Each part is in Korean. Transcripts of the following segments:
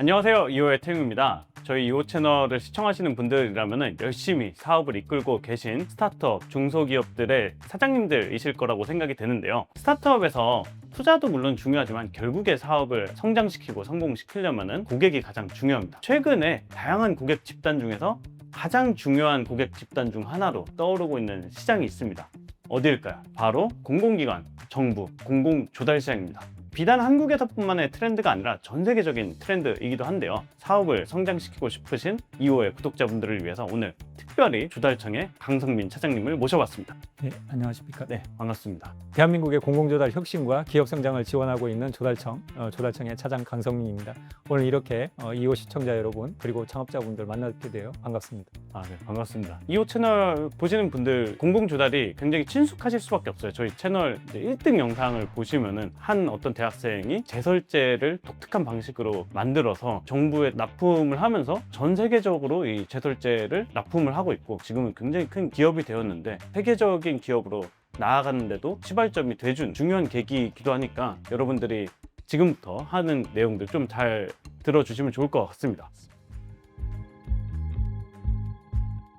안녕하세요, 2호의 태용입니다. 저희 2호 채널을 시청하시는 분들이라면 열심히 사업을 이끌고 계신 스타트업, 중소기업들의 사장님들이실 거라고 생각이 되는데요. 스타트업에서 투자도 물론 중요하지만 결국에 사업을 성장시키고 성공시키려면 고객이 가장 중요합니다. 최근에 다양한 고객 집단 중에서 가장 중요한 고객 집단 중 하나로 떠오르고 있는 시장이 있습니다. 어디일까요? 바로 공공기관, 정부, 공공조달시장입니다. 비단 한국에서뿐만의 트렌드가 아니라 전 세계적인 트렌드이기도 한데요. 사업을 성장시키고 싶으신 2호의 구독자분들을 위해서 오늘 특별히 조달청의 강성민 차장님을 모셔봤습니다. 네, 안녕하십니까. 네, 반갑습니다. 대한민국의 공공조달 혁신과 기업 성장을 지원하고 있는 조달청의 차장 강성민입니다. 오늘 이렇게 2호 시청자 여러분 그리고 창업자분들 만나게 되어 반갑습니다. 네, 반갑습니다. 2호 채널 보시는 분들 공공조달이 굉장히 친숙하실 수밖에 없어요. 저희 채널 1등 영상을 보시면은 한 어떤 대학생이 제설제를 독특한 방식으로 만들어서 정부에 납품을 하면서 전 세계적으로 이 제설제를 납품을 하고 있고 지금은 굉장히 큰 기업이 되었는데 세계적인 기업으로 나아가는데도 시발점이 돼준 중요한 계기이기도 하니까 여러분들이 지금부터 하는 내용들 좀 잘 들어주시면 좋을 것 같습니다.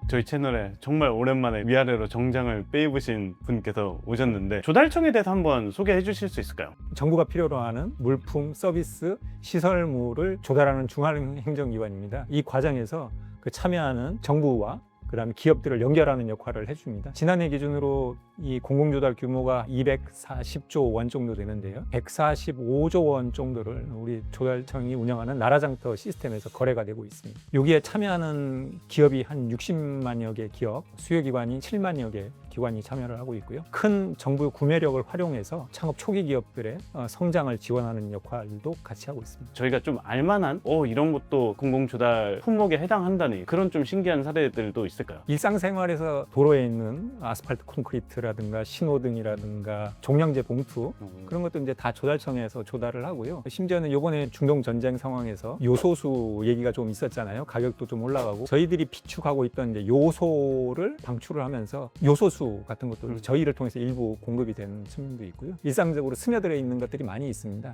저희 채널에 정말 오랜만에 위아래로 정장을 빼입으신 분께서 오셨는데 조달청에 대해서 한번 소개해 주실 수 있을까요? 정부가 필요로 하는 물품, 서비스, 시설물을 조달하는 중앙행정기관입니다. 이 과정에서 참여하는 정부와 그다음에 기업들을 연결하는 역할을 해줍니다. 지난해 기준으로 이 공공조달 규모가 240조 원 정도 되는데요. 145조 원 정도를 우리 조달청이 운영하는 나라장터 시스템에서 거래가 되고 있습니다. 여기에 참여하는 기업이 한 60만여 개 기업, 수요기관이 7만여 개 기관이 참여를 하고 있고요. 큰 정부 구매력을 활용해서 창업 초기 기업들의 성장을 지원하는 역할도 같이 하고 있습니다. 저희가 좀 알만한 이런 것도 공공조달 품목에 해당한다니 그런 좀 신기한 사례들도 있을까요? 일상생활에서 도로에 있는 아스팔트 콘크리트라든가 신호등이라든가 종량제 봉투 그런 것도 이제 다 조달청에서 조달을 하고요. 심지어는 이번에 중동 전쟁 상황에서 요소수 얘기가 좀 있었잖아요. 가격도 좀 올라가고 저희들이 비축하고 있던 이제 요소를 방출을 하면서 요소수 같은 것도 저희를 통해서 일부 공급이 되는 측면도 있고요. 일상적으로 스며들어 있는 것들이 많이 있습니다.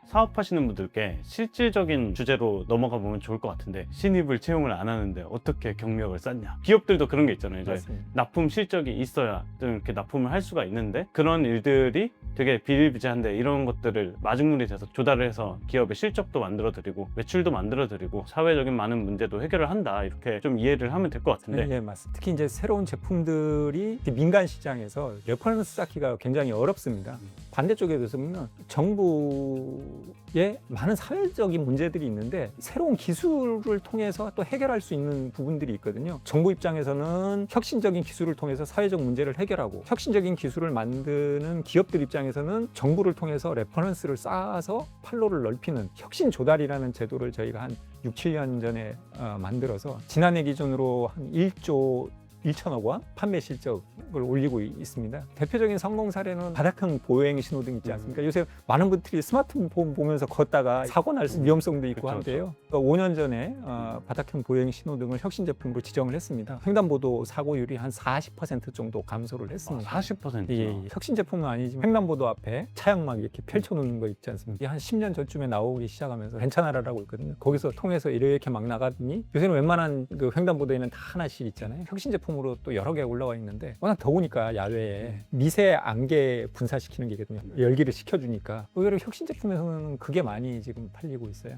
사업하시는 분들께 실질적인 주제로 넘어가 보면 좋을 것 같은데 신입을 채용을 안 하는데 어떻게 경력을 쌓냐. 기업들도 그런 게 있잖아요. 이제 납품 실적이 있어야 좀 이렇게 납품을 할 수가 있는데 그런 일들이 되게 비일비재한데 이런 것들을 마중물이 돼서 조달을 해서 기업의 실적도 만들어드리고 매출도 만들어드리고 사회적인 많은 문제도 해결을 한다. 이렇게 좀 이해를 하면 될 것 같은데. 네, 맞습니다. 특히 이제 새로운 제품들이 민간 시장에서 레퍼런스 쌓기가 굉장히 어렵습니다. 반대쪽에 보면 정부에 많은 사회적인 문제들이 있는데 새로운 기술을 통해서 또 해결할 수 있는 부분들이 있거든요. 정부 입장에서는 혁신적인 기술을 통해서 사회적 문제를 해결하고 혁신적인 기술을 만드는 기업들 입장에서는 정부를 통해서 레퍼런스를 쌓아서 판로를 넓히는 혁신 조달이라는 제도를 저희가 한 6, 7년 전에 만들어서 지난해 기준으로 한 1조 1천억 원 판매 실적을 올리고 있습니다. 대표적인 성공 사례는 바닥형 보행 신호등 있지 않습니까? 요새 많은 분들이 스마트폰 보면서 걷다가 사고 날 위험성도 있고 한데요. 그러니까 5년 전에 바닥형 보행 신호등을 혁신 제품으로 지정을 했습니다. 횡단보도 사고율이 한 40% 정도 감소를 했습니다. 40%? 예. 혁신 제품은 아니지만 횡단보도 앞에 차량막 이렇게 펼쳐놓는 거 있지 않습니까? 이게 한 10년 전쯤에 나오기 시작하면서 괜찮아라고 있거든요. 거기서 통해서 이렇게 막 나가더니 요새는 웬만한 그 횡단보도에는 다 하나씩 있잖아요. 혁신 제품 으로 또 여러 개 올라와 있는데 워낙 더우니까 야외에 미세 안개 분사시키는 게거든요. 열기를 식혀주니까 의외로 혁신 제품에서는 그게 많이 지금 팔리고 있어요.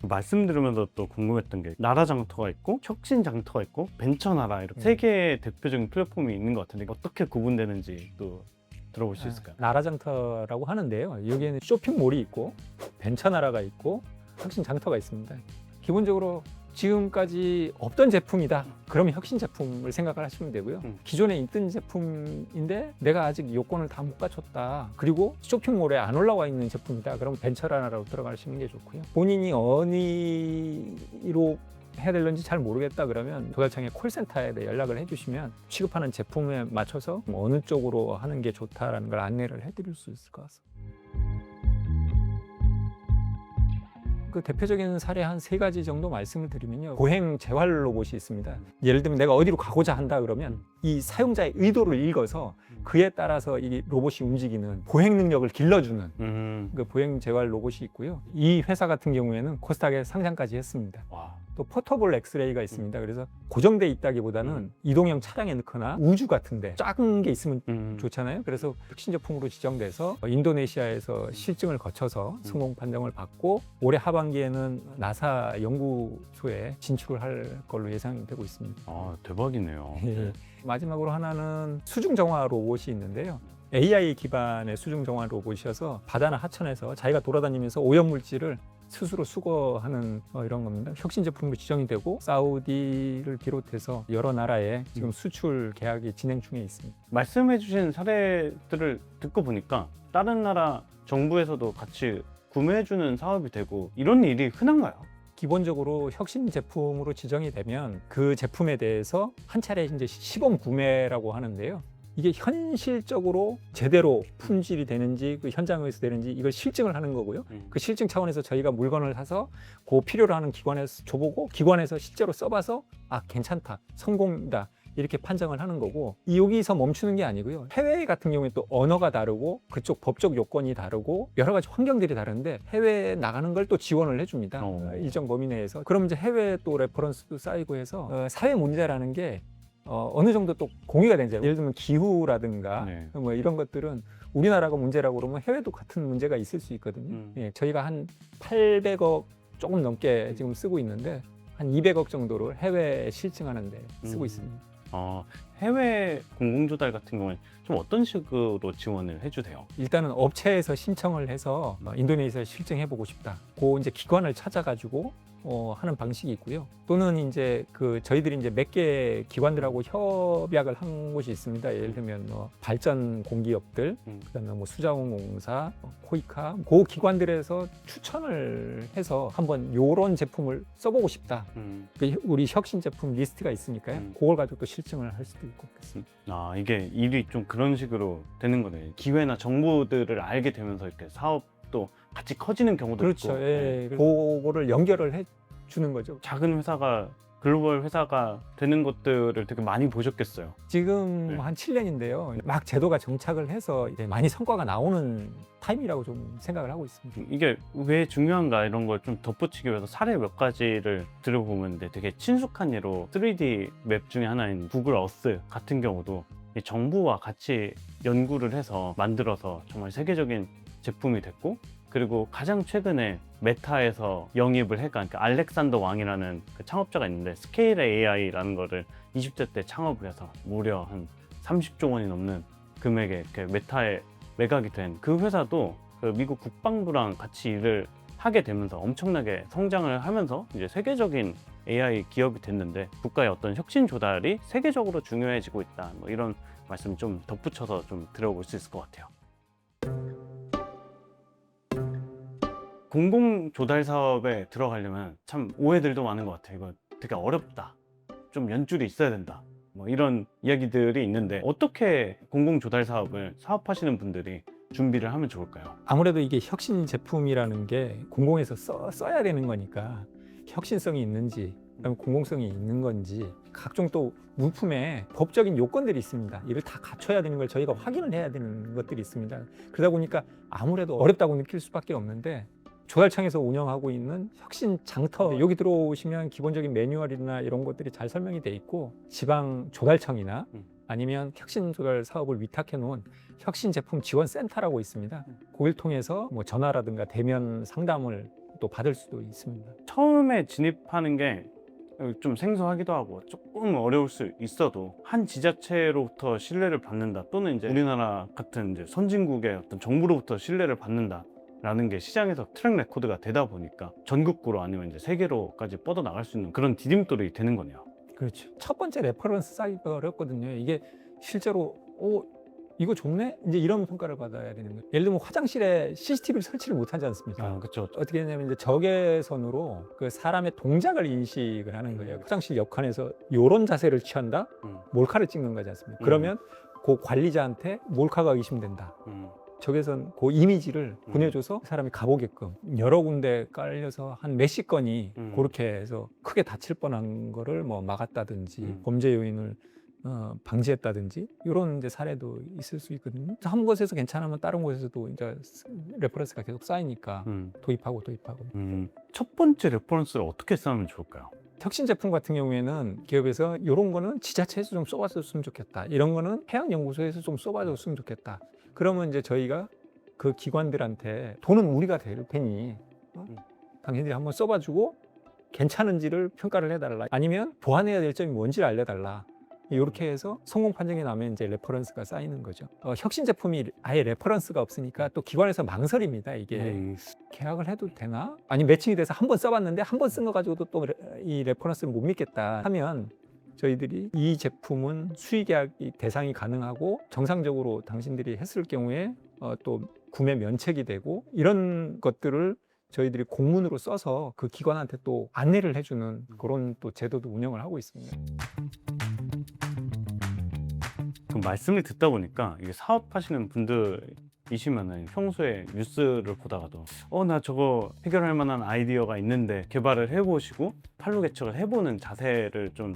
말씀 들으면서 또 궁금했던 게 나라 장터가 있고 혁신 장터가 있고 벤처나라 이렇게 세 개의 대표적인 플랫폼이 있는 것 같은데 어떻게 구분되는지 또 들어볼 수 있을까요? 나라 장터라고 하는데요. 여기에는 쇼핑몰이 있고 벤처나라가 있고 혁신 장터가 있습니다. 기본적으로 지금까지 없던 제품이다. 그러면 혁신 제품을 생각을 하시면 되고요. 기존에 있던 제품인데 내가 아직 요건을 다 못 갖췄다. 그리고 쇼핑몰에 안 올라와 있는 제품이다. 그럼 벤처라로 들어가시는 게 좋고요. 본인이 어디로 해야 될는지 잘 모르겠다 그러면 조달청의 콜센터에 연락을 해주시면 취급하는 제품에 맞춰서 어느 쪽으로 하는 게 좋다라는 걸 안내를 해드릴 수 있을 것 같습니다. 그 대표적인 사례 한 3가지 정도 말씀을 드리면요. 보행 재활 로봇이 있습니다. 예를 들면 내가 어디로 가고자 한다 그러면 이 사용자의 의도를 읽어서 그에 따라서 이 로봇이 움직이는 보행 능력을 길러주는 그 보행 재활 로봇이 있고요. 이 회사 같은 경우에는 코스닥에 상장까지 했습니다. 와. 또 포터블 엑스레이가 있습니다. 그래서 고정돼 있다기보다는 이동형 차량에 넣거나 우주 같은데 작은 게 있으면 좋잖아요. 그래서 혁신 제품으로 지정돼서 인도네시아에서 실증을 거쳐서 성공 판정을 받고 올해 하반기에는 나사 연구소에 진출을 할 걸로 예상되고 있습니다. 아, 대박이네요. 예. 마지막으로 하나는 수중 정화 로봇이 있는데요. AI 기반의 수중 정화 로봇이어서 바다나 하천에서 자기가 돌아다니면서 오염 물질을 스스로 수거하는 이런 겁니다. 혁신 제품으로 지정이 되고 사우디를 비롯해서 여러 나라에 지금 수출 계약이 진행 중에 있습니다. 말씀해주신 사례들을 듣고 보니까 다른 나라 정부에서도 같이 구매해주는 사업이 되고 이런 일이 흔한가요? 기본적으로 혁신 제품으로 지정이 되면 그 제품에 대해서 한 차례 이제 시범 구매라고 하는데요. 이게 현실적으로 제대로 품질이 되는지 그 현장에서 되는지 이걸 실증을 하는 거고요. 그 실증 차원에서 저희가 물건을 사서 그 필요로 하는 기관에서 줘보고 기관에서 실제로 써봐서 아 괜찮다, 성공이다 이렇게 판정을 하는 거고 여기서 멈추는 게 아니고요. 해외 같은 경우에 또 언어가 다르고 그쪽 법적 요건이 다르고 여러 가지 환경들이 다른데 해외에 나가는 걸 또 지원을 해줍니다. 일정 범위 내에서. 그럼 이제 해외 또 레퍼런스도 쌓이고 해서 사회 문제라는 게 어느 정도 또 공유가 되죠. 예를 들면 기후라든가 네. 뭐 이런 것들은 우리나라가 문제라고 그러면 해외도 같은 문제가 있을 수 있거든요. 예, 저희가 한 800억 조금 넘게 지금 쓰고 있는데 한 200억 정도를 해외에 실증하는 데 쓰고 있습니다. 해외 공공조달 같은 경우는 좀 어떤 식으로 지원을 해주세요? 일단은 업체에서 신청을 해서 인도네시아에 실증해보고 싶다. 그 이제 기관을 찾아가지고 하는 방식이 있고요. 또는 이제 저희들이 이제 몇 개 기관들하고 협약을 한 곳이 있습니다. 예를 들면 발전 공기업들, 그다음에 뭐 수자원공사, 코이카, 그 기관들에서 추천을 해서 한번 요런 제품을 써보고 싶다. 우리 혁신 제품 리스트가 있으니까요. 그걸 가지고 또 실증을 할 수도 있고 그렇습니다. 아, 이게 일이 좀 그런 식으로 되는 거네요. 기회나 정보들을 알게 되면서 이렇게 사업도 같이 커지는 경우도 그렇죠. 있고. 예. 그거를 연결을 해 주는 거죠. 작은 회사가 글로벌 회사가 되는 것들을 되게 많이 보셨겠어요. 지금 네. 한 7년인데요. 막 제도가 정착을 해서 이제 많이 성과가 나오는 타임이라고 좀 생각을 하고 있습니다. 이게 왜 중요한가 이런 걸 좀 덧붙이기 위해서 사례 몇 가지를 들어보는데 되게 친숙한 예로 3D 맵 중에 하나인 구글 어스 같은 경우도 이 정부와 같이 연구를 해서 만들어서 정말 세계적인 제품이 됐고 그리고 가장 최근에 메타에서 영입을 해가 그러니까 알렉산더 왕이라는 그 창업자가 있는데 스케일 AI라는 거를 20대 때 창업을 해서 무려 한 30조 원이 넘는 금액의 메타에 매각이 된 그 회사도 그 미국 국방부랑 같이 일을 하게 되면서 엄청나게 성장을 하면서 이제 세계적인 AI 기업이 됐는데 국가의 어떤 혁신 조달이 세계적으로 중요해지고 있다. 뭐 이런 말씀 좀 덧붙여서 좀 들어볼 수 있을 것 같아요. 공공 조달 사업에 들어가려면 참 오해들도 많은 것 같아요. 이거 되게 어렵다. 좀 연줄이 있어야 된다. 뭐 이런 이야기들이 있는데 어떻게 공공 조달 사업을 사업하시는 분들이 준비를 하면 좋을까요? 아무래도 이게 혁신 제품이라는 게 공공에서 써야 되는 거니까 혁신성이 있는지 그다음에 공공성이 있는 건지 각종 또 물품에 법적인 요건들이 있습니다. 이를 다 갖춰야 되는 걸 저희가 확인을 해야 되는 것들이 있습니다. 그러다 보니까 아무래도 어렵다고 느낄 수밖에 없는데 조달청에서 운영하고 있는 혁신 장터 여기 들어오시면 기본적인 매뉴얼이나 이런 것들이 잘 설명이 돼 있고 지방 조달청이나 아니면 혁신 조달 사업을 위탁해 놓은 혁신 제품 지원 센터라고 있습니다. 거길 통해서 뭐 전화라든가 대면 상담을 또 받을 수도 있습니다. 처음에 진입하는 게 좀 생소하기도 하고 조금 어려울 수 있어도 한 지자체로부터 신뢰를 받는다 또는 이제 우리나라 같은 이제 선진국의 어떤 정부로부터 신뢰를 받는다 라는 게 시장에서 트랙 레코드가 되다 보니까 전국구로 아니면 이제 세계로까지 뻗어나갈 수 있는 그런 디딤돌이 되는 거네요. 그렇죠. 첫 번째 레퍼런스 쌓기가 어렵거든요. 이게 실제로 이거 좋네? 이제 이런 평가를 받아야 되는 거예요. 예를 들면 화장실에 CCTV를 설치를 못하지 않습니까? 그렇죠. 어떻게 되냐면 이제 적외선으로 그 사람의 동작을 인식을 하는 거예요. 화장실 옆칸에서 이런 자세를 취한다? 몰카를 찍는 거지 않습니까? 그러면 그 관리자한테 몰카가 의심된다. 적외선 그 이미지를 보내줘서 사람이 가보게끔 여러 군데 깔려서 한 몇십 건이 그렇게 해서 크게 다칠 뻔한 거를 뭐 막았다든지 범죄 요인을 방지했다든지 이런 이제 사례도 있을 수 있거든요. 한 곳에서 괜찮으면 다른 곳에서도 이제 레퍼런스가 계속 쌓이니까 도입하고. 첫 번째 레퍼런스를 어떻게 쌓으면 좋을까요? 혁신 제품 같은 경우에는 기업에서 이런 거는 지자체에서 좀 써봤으면 좋겠다. 이런 거는 해양연구소에서 좀 써봐줬으면 좋겠다. 그러면 이제 저희가 그 기관들한테 돈은 우리가 될 테니 당신들이 한번 써봐주고 괜찮은지를 평가를 해달라. 아니면 보완해야 될 점이 뭔지를 알려달라. 이렇게 해서 성공 판정이 나면 이제 레퍼런스가 쌓이는 거죠. 혁신 제품이 아예 레퍼런스가 없으니까 또 기관에서 망설입니다. 이게 계약을 해도 되나? 아니 매칭이 돼서 한 번 써봤는데 한 번 쓴 거 가지고도 또 이 레퍼런스를 못 믿겠다 하면 저희들이 이 제품은 수의 계약이 대상이 가능하고 정상적으로 당신들이 했을 경우에 또 구매 면책이 되고 이런 것들을 저희들이 공문으로 써서 그 기관한테 또 안내를 해주는 그런 또 제도도 운영을 하고 있습니다. 그 말씀을 듣다 보니까 이게 사업하시는 분들이시면은 평소에 뉴스를 보다가도 나 저거 해결할 만한 아이디어가 있는데 개발을 해보시고 판로 개척을 해보는 자세를 좀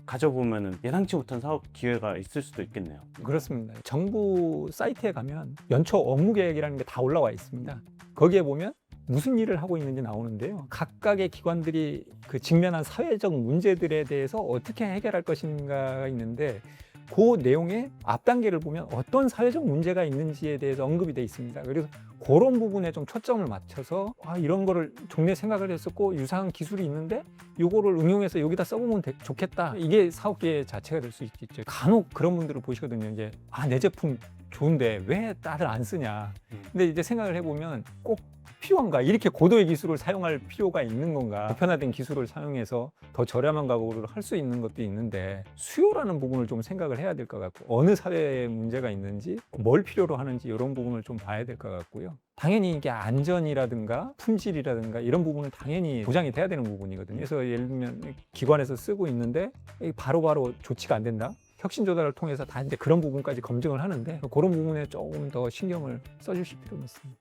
가져보면은 예상치 못한 사업 기회가 있을 수도 있겠네요. 그렇습니다. 정부 사이트에 가면 연초 업무 계획이라는 게 다 올라와 있습니다. 거기에 보면 무슨 일을 하고 있는지 나오는데요. 각각의 기관들이 그 직면한 사회적 문제들에 대해서 어떻게 해결할 것인가가 있는데 그 내용의 앞 단계를 보면 어떤 사회적 문제가 있는지에 대해서 언급이 되어 있습니다. 그래서 그런 부분에 좀 초점을 맞춰서 이런 거를 종래 생각을 했었고 유사한 기술이 있는데 이거를 응용해서 여기다 써보면 좋겠다. 이게 사업계 자체가 될 수 있겠죠. 간혹 그런 분들을 보시거든요. 이제 내 제품 좋은데 왜 다들 안 쓰냐. 근데 이제 생각을 해보면 꼭 필요한가? 이렇게 고도의 기술을 사용할 필요가 있는 건가? 보편화된 기술을 사용해서 더 저렴한 가격으로 할 수 있는 것도 있는데 수요라는 부분을 좀 생각을 해야 될 것 같고 어느 사회에 문제가 있는지 뭘 필요로 하는지 이런 부분을 좀 봐야 될 것 같고요. 당연히 이게 안전이라든가 품질이라든가 이런 부분은 당연히 보장이 돼야 되는 부분이거든요. 그래서 예를 들면 기관에서 쓰고 있는데 바로바로 조치가 안 된다? 혁신 조달을 통해서 다 이제 그런 부분까지 검증을 하는데 그런 부분에 조금 더 신경을 써주실 필요가 있습니다.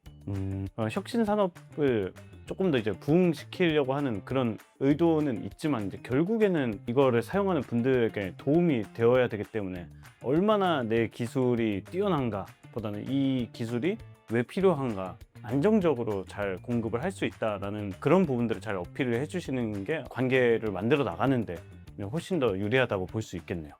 혁신 산업을 조금 더 이제 부흥시키려고 하는 그런 의도는 있지만 이제 결국에는 이거를 사용하는 분들에게 도움이 되어야 되기 때문에 얼마나 내 기술이 뛰어난가 보다는 이 기술이 왜 필요한가 안정적으로 잘 공급을 할 수 있다라는 그런 부분들을 잘 어필을 해주시는 게 관계를 만들어 나가는데 훨씬 더 유리하다고 볼 수 있겠네요.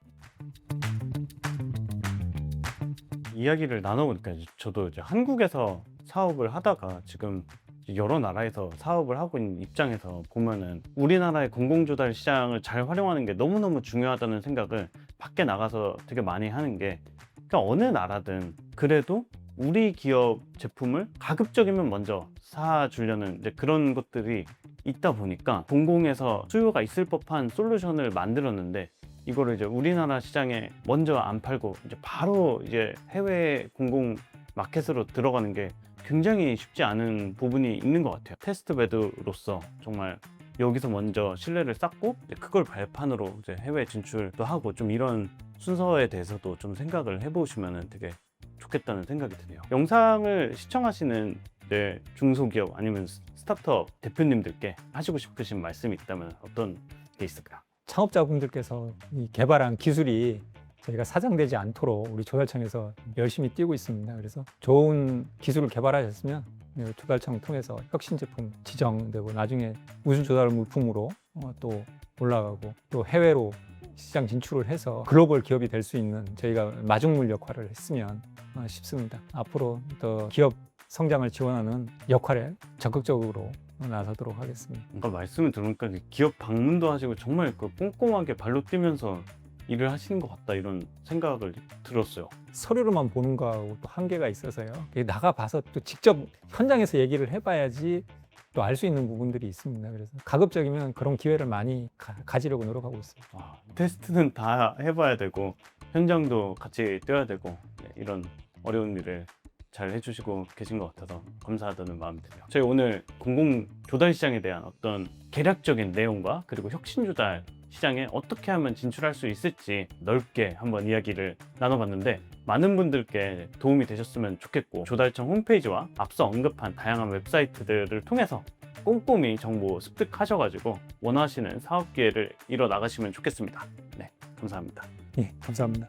이야기를 나눠보니까 저도 이제 한국에서 사업을 하다가 지금 여러 나라에서 사업을 하고 있는 입장에서 보면은 우리나라의 공공조달 시장을 잘 활용하는 게 너무너무 중요하다는 생각을 밖에 나가서 되게 많이 하는 게 그러니까 어느 나라든 그래도 우리 기업 제품을 가급적이면 먼저 사주려는 이제 그런 것들이 있다 보니까 공공에서 수요가 있을 법한 솔루션을 만들었는데 이거를 이제 우리나라 시장에 먼저 안 팔고 이제 바로 이제 해외 공공 마켓으로 들어가는 게 굉장히 쉽지 않은 부분이 있는 것 같아요. 테스트베드로서 정말 여기서 먼저 신뢰를 쌓고 그걸 발판으로 이제 해외 진출도 하고 좀 이런 순서에 대해서도 좀 생각을 해보시면 되게 좋겠다는 생각이 드네요. 영상을 시청하시는 중소기업 아니면 스타트업 대표님들께 하시고 싶으신 말씀이 있다면 어떤 게 있을까요? 창업자분들께서 이 개발한 기술이 저희가 사장되지 않도록 우리 조달청에서 열심히 뛰고 있습니다. 그래서 좋은 기술을 개발하셨으면 조달청 통해서 혁신 제품 지정되고 나중에 우수 조달 물품으로 또 올라가고 또 해외로 시장 진출을 해서 글로벌 기업이 될 수 있는 저희가 마중물 역할을 했으면 싶습니다. 앞으로 더 기업 성장을 지원하는 역할에 적극적으로 나서도록 하겠습니다. 뭔가 말씀을 들으니까 기업 방문도 하시고 정말 꼼꼼하게 발로 뛰면서 일을 하시는 것 같다 이런 생각을 들었어요. 서류로만 보는 거하고 또 한계가 있어서요. 나가봐서 또 직접 현장에서 얘기를 해봐야지 또 알 수 있는 부분들이 있습니다. 그래서 가급적이면 그런 기회를 많이 가지려고 노력하고 있습니다. 테스트는 다 해봐야 되고 현장도 같이 뛰어야 되고 이런 어려운 일을 잘 해주시고 계신 것 같아서 감사하다는 마음이 드네요. 저희 오늘 공공조달 시장에 대한 어떤 개략적인 내용과 그리고 혁신조달 시장에 어떻게 하면 진출할 수 있을지 넓게 한번 이야기를 나눠봤는데 많은 분들께 도움이 되셨으면 좋겠고, 조달청 홈페이지와 앞서 언급한 다양한 웹사이트들을 통해서 꼼꼼히 정보 습득하셔가지고 원하시는 사업 기회를 이뤄 나가시면 좋겠습니다. 네, 감사합니다. 예, 감사합니다.